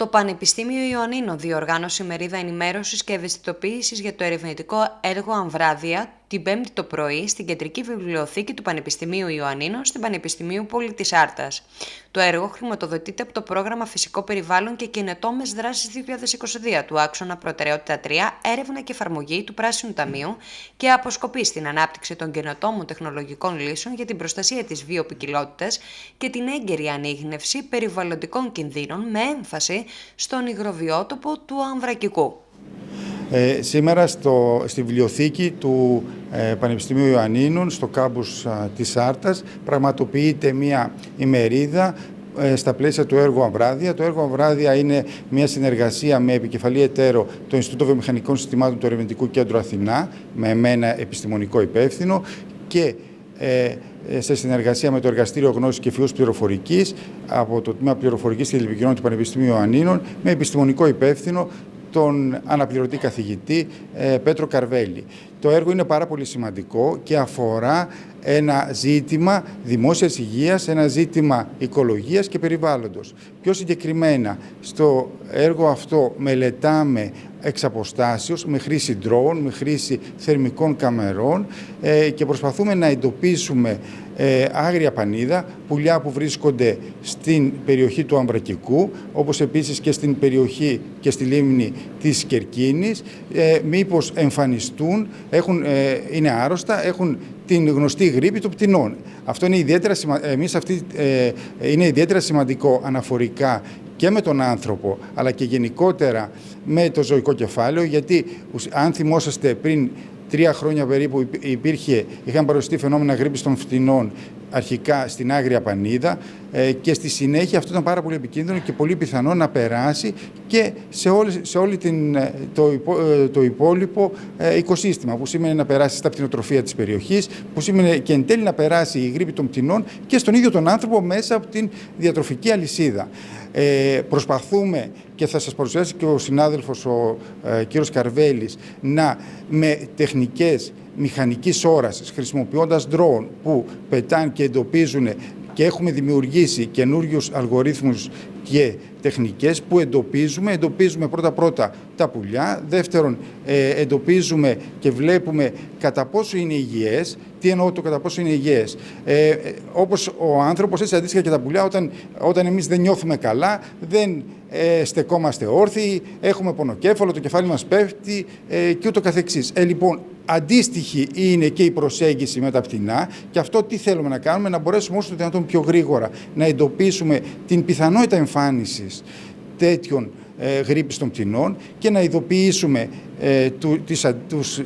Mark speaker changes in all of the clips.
Speaker 1: Το Πανεπιστήμιο Ιωαννίνων διοργάνωσε μερίδα ενημέρωσης και ευαισθητοποίησης για το ερευνητικό έργο Αμβράδια την Πέμπτη το πρωί στην Κεντρική Βιβλιοθήκη του Πανεπιστημίου Ιωαννίνων στην Πανεπιστημίου Πόλη της Άρτας. Το έργο χρηματοδοτείται από το πρόγραμμα Φυσικό Περιβάλλον και Καινοτόμες Δράσεις 2022 του άξονα Προτεραιότητα 3, έρευνα και εφαρμογή του Πράσινου Ταμείου και αποσκοπεί στην ανάπτυξη των καινοτόμων τεχνολογικών λύσεων για την προστασία της βιοποικιλότητας και την έγκαιρη ανίγνευση περιβαλλοντικών κινδύνων με έμφαση στον υγροβιότοπο του Αμβρακικού.
Speaker 2: Σήμερα στη βιβλιοθήκη του Πανεπιστημίου Ιωαννίνων, στο κάμπους της Άρτας, πραγματοποιείται μια ημερίδα στα πλαίσια του έργου Αμβράδια. Το έργο Αμβράδια είναι μια συνεργασία με επικεφαλή εταίρο το Ινστιτούτο Βιομηχανικών Συστημάτων του Ερευνητικού Κέντρου Αθηνά, με εμένα επιστημονικό υπεύθυνο, και σε συνεργασία με το Εργαστήριο Γνώσης και Φυούς Πληροφορικής από το Τμήμα Πληροφορικής και Τηλεπικοινωνιών του Πανεπιστημίου Ιωαννίνων, με επιστημονικό υπεύθυνο τον αναπληρωτή καθηγητή Πέτρο Καρβέλη. Το έργο είναι πάρα πολύ σημαντικό και αφορά ένα ζήτημα δημόσιας υγείας, ένα ζήτημα οικολογίας και περιβάλλοντος. Πιο συγκεκριμένα, στο έργο αυτό μελετάμε εξ αποστάσεως, με χρήση drone, με χρήση θερμικών καμερών και προσπαθούμε να εντοπίσουμε άγρια πανίδα, πουλιά που βρίσκονται στην περιοχή του Αμβρακικού, όπως επίσης και στην περιοχή και στη λίμνη της Κερκίνης, μήπως εμφανιστούν, είναι άρρωστα, έχουν την γνωστή γρίπη των πτηνών. Αυτό είναι ιδιαίτερα σημαντικό αναφορικά και με τον άνθρωπο, αλλά και γενικότερα με το ζωικό κεφάλαιο, γιατί αν θυμόσαστε πριν 3 χρόνια περίπου είχαν παρουσιαστεί φαινόμενα γρίπης των πτηνών αρχικά στην Άγρια Πανίδα και στη συνέχεια αυτό ήταν πάρα πολύ επικίνδυνο και πολύ πιθανό να περάσει και σε όλη το υπόλοιπο οικοσύστημα, που σημαίνει να περάσει στα πτηνοτροφία της περιοχής, που σημαίνει και εν τέλει να περάσει η γρίπη των πτηνών και στον ίδιο τον άνθρωπο μέσα από την διατροφική αλυσίδα. Προσπαθούμε, και θα σας παρουσιάσει και ο συνάδελφος ο κύριος Καρβέλης, με τεχνικές μηχανικής όρασης, χρησιμοποιώντας drone που πετάνε και εντοπίζουν, και έχουμε δημιουργήσει καινούριους αλγορίθμους και τεχνικές που εντοπίζουμε πρώτα τα πουλιά, δεύτερον εντοπίζουμε και βλέπουμε κατά πόσο είναι υγιές. Τι εννοώ το κατά πόσο είναι υγιές? Όπως ο άνθρωπος, έτσι αντίστοιχα και τα πουλιά, όταν εμείς δεν νιώθουμε καλά, δεν στεκόμαστε όρθιοι, έχουμε πονοκέφαλο, το κεφάλι μας πέφτει και ούτω καθεξής. Λοιπόν, αντίστοιχη είναι και η προσέγγιση με τα πτηνά, και αυτό τι θέλουμε να κάνουμε? Να μπορέσουμε όσο το δυνατόν πιο γρήγορα να εντοπίσουμε την πιθανότητα εμφάνισης τέτοιων γρίπης των πτηνών και να ειδοποιήσουμε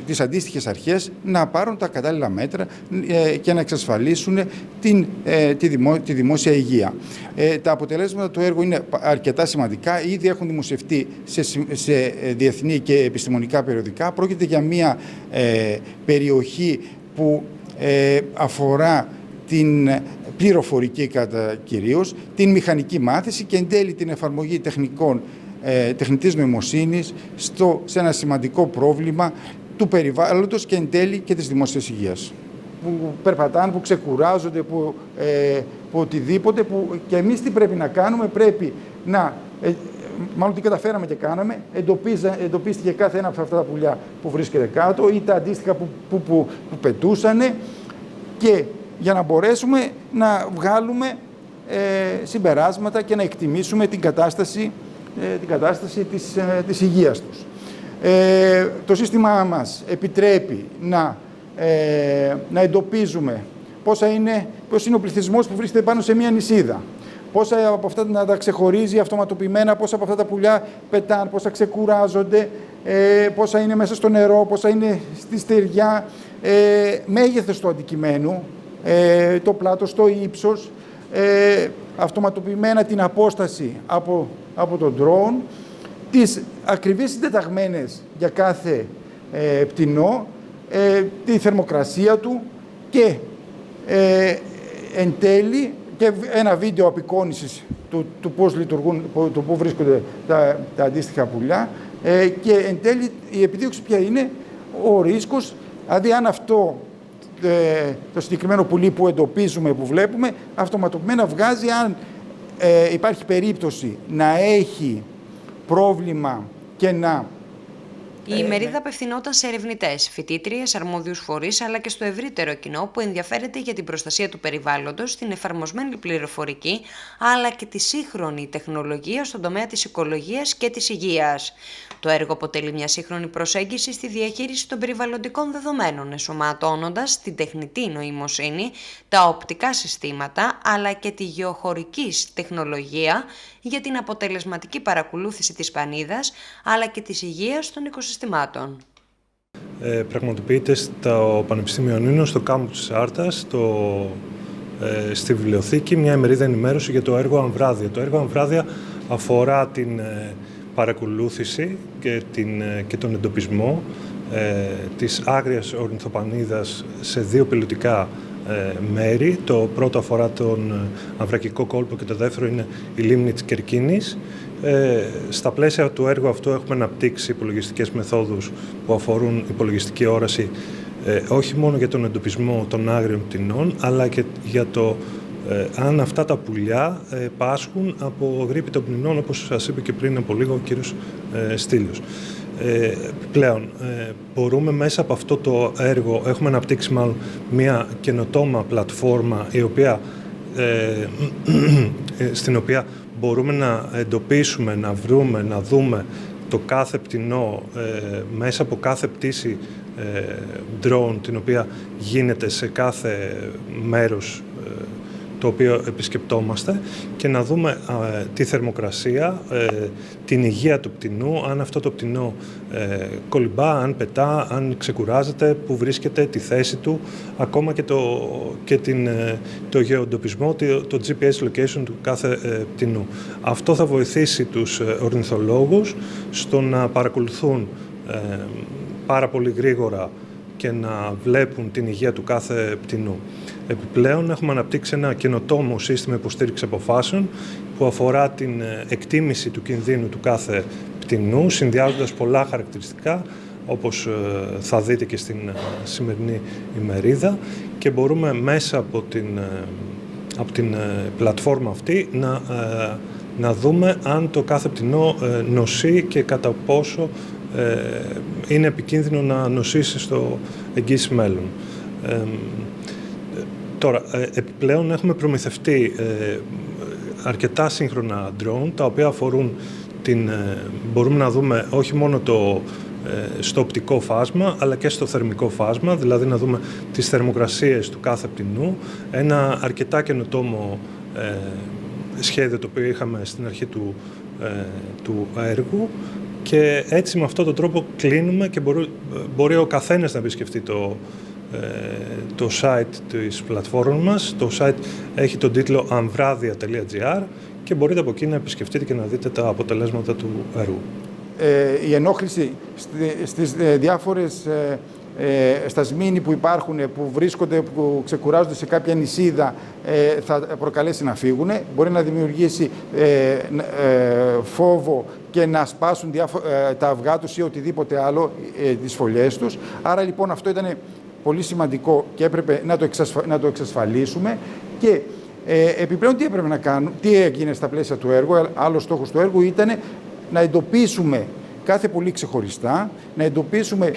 Speaker 2: τις αντίστοιχες αρχές να πάρουν τα κατάλληλα μέτρα και να εξασφαλίσουν τη δημόσια υγεία. Τα αποτελέσματα του έργου είναι αρκετά σημαντικά. Ήδη έχουν δημοσιευτεί σε διεθνή και επιστημονικά περιοδικά. Πρόκειται για μια περιοχή που αφορά την πληροφορική κυρίως, την μηχανική μάθηση και εν τέλει την εφαρμογή τεχνητής νοημοσύνης σε ένα σημαντικό πρόβλημα του περιβάλλοντος και εν τέλει και της δημόσιας υγείας. Που περπατάνε, που ξεκουράζονται, που οτιδήποτε, που και εμείς τι πρέπει να κάνουμε? Πρέπει να, μάλλον τι καταφέραμε και κάναμε, εντοπίστηκε κάθε ένα από αυτά τα πουλιά που βρίσκεται κάτω ή τα αντίστοιχα που πετούσανε, και για να μπορέσουμε να βγάλουμε συμπεράσματα και να εκτιμήσουμε την κατάσταση της υγείας τους. Το σύστημά μας επιτρέπει να εντοπίζουμε ποιος είναι ο πληθυσμός που βρίσκεται πάνω σε μια νησίδα, πόσα από αυτά να τα ξεχωρίζει αυτοματοποιημένα, πόσα από αυτά τα πουλιά πετάνε, πόσα ξεκουράζονται, πόσα είναι μέσα στο νερό, πόσα είναι στη στεριά, μέγεθος του αντικειμένου, το πλάτος, το ύψος, αυτοματοποιημένα την απόσταση από τον drone, τις ακριβείς συντεταγμένες για κάθε πτηνό, τη θερμοκρασία του και εν τέλει και ένα βίντεο απεικόνησης του πώς λειτουργούν, του πού βρίσκονται τα αντίστοιχα πουλιά, και εν τέλει η επιδίωξη ποια είναι? Ο ρίσκος, δηλαδή αν αυτό το συγκεκριμένο πουλί που εντοπίζουμε, που βλέπουμε, αυτοματοποιημένα βγάζει αν υπάρχει περίπτωση να έχει πρόβλημα και να...
Speaker 1: Η ημερίδα απευθυνόταν σε ερευνητές, φοιτήτριες, αρμόδιους φορείς αλλά και στο ευρύτερο κοινό που ενδιαφέρεται για την προστασία του περιβάλλοντος, την εφαρμοσμένη πληροφορική αλλά και τη σύγχρονη τεχνολογία στον τομέα της οικολογίας και της υγείας. Το έργο αποτελεί μια σύγχρονη προσέγγιση στη διαχείριση των περιβαλλοντικών δεδομένων, ενσωματώνοντας την τεχνητή νοημοσύνη, τα οπτικά συστήματα αλλά και τη γεωχωρική τεχνολογία για την αποτελεσματική παρακολούθηση της πανίδας αλλά και της υγείας των οικοσυστημάτων.
Speaker 3: Πραγματοποιείται στο Πανεπιστήμιο Ιωνίνων, στο κάμπου της Άρτας, στη βιβλιοθήκη, μια ημερίδα ενημέρωση για το έργο Αμβράδια. Το έργο Αμβράδια αφορά την παρακολούθηση και τον εντοπισμό της άγριας ορνηθοπανίδας σε δύο πιλωτικά μέρη. Το πρώτο αφορά τον Αμβρακικό κόλπο και το δεύτερο είναι η λίμνη της Κερκίνης. Στα πλαίσια του έργου αυτού έχουμε αναπτύξει υπολογιστικές μεθόδους που αφορούν υπολογιστική όραση όχι μόνο για τον εντοπισμό των άγριων πτηνών, αλλά και για το αν αυτά τα πουλιά πάσχουν από γρίπη των πτηνών, όπως σας είπε και πριν από λίγο ο κύριος Στήλιος. Πλέον, μπορούμε μέσα από αυτό το έργο, έχουμε αναπτύξει μάλλον μια καινοτόμα πλατφόρμα στην οποία μπορούμε να εντοπίσουμε, να βρούμε, να δούμε το κάθε πτηνό μέσα από κάθε πτήση drone την οποία γίνεται σε κάθε μέρος το οποίο επισκεπτόμαστε και να δούμε τη θερμοκρασία, την υγεία του πτηνού, αν αυτό το πτηνό κολυμπά, αν πετά, αν ξεκουράζεται, που βρίσκεται, τη θέση του, ακόμα και το γεωντοπισμό, το GPS location του κάθε πτηνού. Αυτό θα βοηθήσει τους ορνηθολόγους στο να παρακολουθούν πάρα πολύ γρήγορα και να βλέπουν την υγεία του κάθε πτηνού. Επιπλέον, έχουμε αναπτύξει ένα καινοτόμο σύστημα υποστήριξη αποφάσεων που αφορά την εκτίμηση του κινδύνου του κάθε πτηνού, συνδυάζοντας πολλά χαρακτηριστικά, όπως θα δείτε και στην σημερινή ημερίδα, και μπορούμε μέσα από την πλατφόρμα αυτή να δούμε αν το κάθε πτηνό νοσεί και κατά πόσο είναι επικίνδυνο να νοσήσει στο εγγύς μέλλον. Τώρα, επιπλέον έχουμε προμηθευτεί αρκετά σύγχρονα drone, τα οποία αφορούν μπορούμε να δούμε όχι μόνο στο οπτικό φάσμα, αλλά και στο θερμικό φάσμα, δηλαδή να δούμε τις θερμοκρασίες του κάθε πτηνού. Ένα αρκετά καινοτόμο σχέδιο το οποίο είχαμε στην αρχή του έργου, και έτσι με αυτόν τον τρόπο κλείνουμε και μπορεί ο καθένας να επισκεφτεί το site της πλατφόρμας μας. Το site έχει τον τίτλο amvradia.gr και μπορείτε από εκεί να επισκεφτείτε και να δείτε τα αποτελέσματα του έργου.
Speaker 2: Η ενόχληση στις διάφορες στα σμήνη που υπάρχουν, που βρίσκονται, που ξεκουράζονται σε κάποια νησίδα, θα προκαλέσει να φύγουν. Μπορεί να δημιουργήσει φόβο και να σπάσουν τα αυγά τους ή οτιδήποτε άλλο, τις φωλιές τους. Άρα λοιπόν αυτό ήταν πολύ σημαντικό και έπρεπε να το εξασφαλίσουμε. Και επιπλέον τι έπρεπε να κάνουμε, τι έγινε στα πλαίσια του έργου. Άλλος στόχος του έργου ήταν να εντοπίσουμε κάθε πολύ ξεχωριστά, να εντοπίσουμε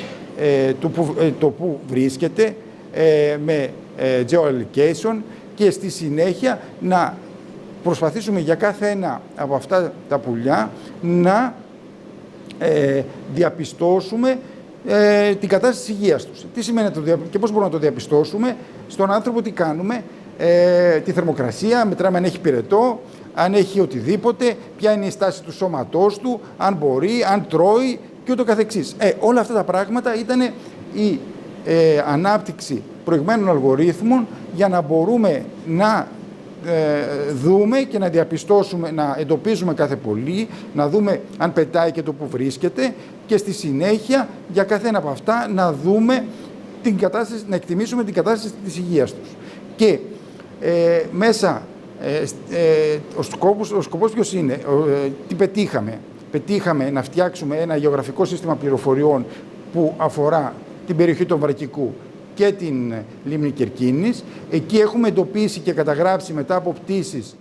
Speaker 2: το που βρίσκεται με geolocation και στη συνέχεια να προσπαθήσουμε για κάθε ένα από αυτά τα πουλιά να διαπιστώσουμε την κατάσταση της υγείας τους. Τι σημαίνει και πώς μπορούμε να το διαπιστώσουμε? Στον άνθρωπο τι κάνουμε? Τη θερμοκρασία, μετράμε αν έχει πυρετό, αν έχει οτιδήποτε, ποια είναι η στάση του σώματός του, αν μπορεί, αν τρώει και ούτω καθεξής. Όλα αυτά τα πράγματα ήταν η ανάπτυξη προηγμένων αλγορίθμων για να μπορούμε να δούμε και να διαπιστώσουμε, να εντοπίζουμε κάθε πολύ, να δούμε αν πετάει και το που βρίσκεται και στη συνέχεια για κάθε ένα από αυτά να δούμε την κατάσταση, να εκτιμήσουμε την κατάσταση της υγείας τους. Και μέσα ο σκοπός ποιος είναι, τι πετύχαμε? Πετύχαμε να φτιάξουμε ένα γεωγραφικό σύστημα πληροφοριών που αφορά την περιοχή του Αμβρακικού και την λίμνη Κερκίνης. Εκεί έχουμε εντοπίσει και καταγράψει μετά από πτήσεις